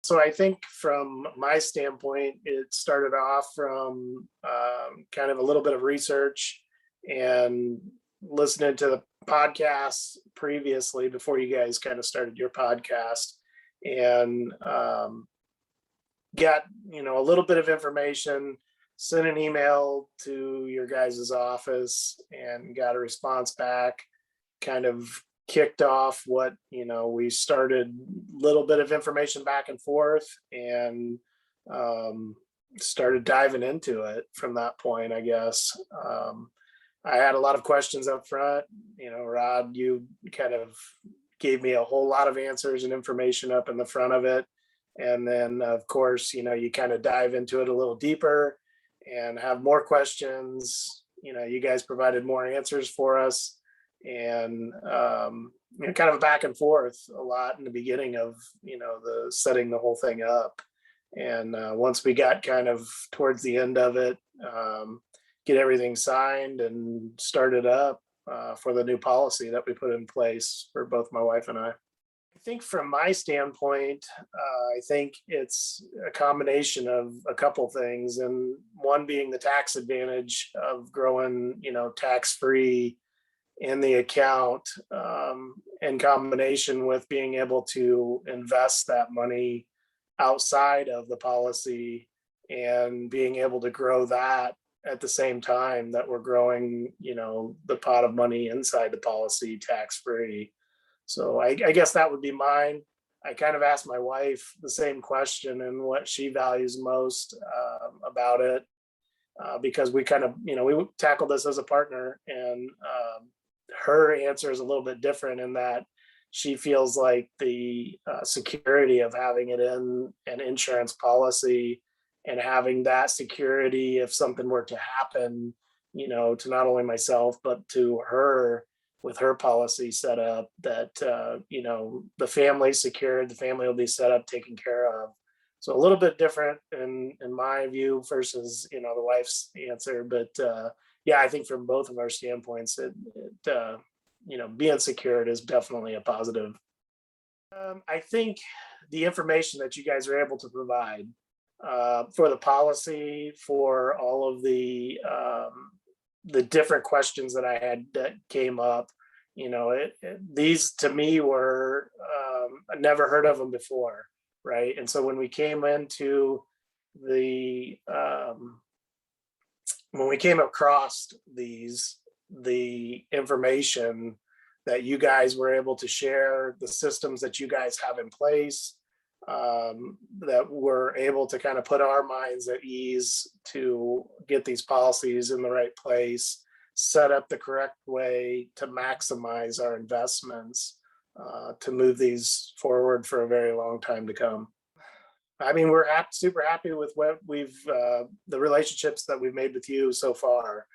So I think from my standpoint, it started off from kind of a little bit of research and listening to the podcasts previously before you guys kind of started your podcast, and got a little bit of information, sent an email to your guys' office and got a response back, kind of kicked off what we started little bit of information back and forth, and um, started diving into it from that point, I guess. I had a lot of questions up front. Rod, you kind of gave me a whole lot of answers and information up in the front of it, and then of course you kind of dive into it a little deeper and have more questions. You guys provided more answers for us, and kind of back and forth a lot in the beginning of the setting the whole thing up. And once we got kind of towards the end of it, get everything signed and started up for the new policy that we put in place for both my wife and I think from my standpoint, I think it's a combination of a couple things, and one being the tax advantage of growing, tax free in the account, in combination with being able to invest that money outside of the policy and being able to grow that at the same time that we're growing, the pot of money inside the policy tax free. So I guess that would be mine. I kind of asked my wife the same question and what she values most about it, because we kind of, we tackled this as a partner, and her answer is a little bit different in that she feels like the security of having it in an insurance policy and having that security if something were to happen, to not only myself, but to her with her policy set up, that, the family's secured, the family will be set up, taken care of. So a little bit different in my view versus, the wife's answer. But yeah, I think from both of our standpoints, being secured is definitely a positive. I think the information that you guys are able to provide for the policy, for all of the different questions that I had that came up, these to me were, I never heard of them before, right? And so when we came into the when we came across the information that you guys were able to share, the systems that you guys have in place, that we're able to kind of put our minds at ease to get these policies in the right place, set up the correct way to maximize our investments, to move these forward for a very long time to come. I mean, we're super happy with what the relationships that we've made with you so far.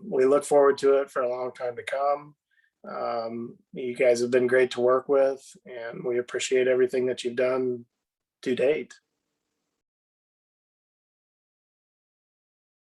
We look forward to it for a long time to come. You guys have been great to work with, and we appreciate everything that you've done to date.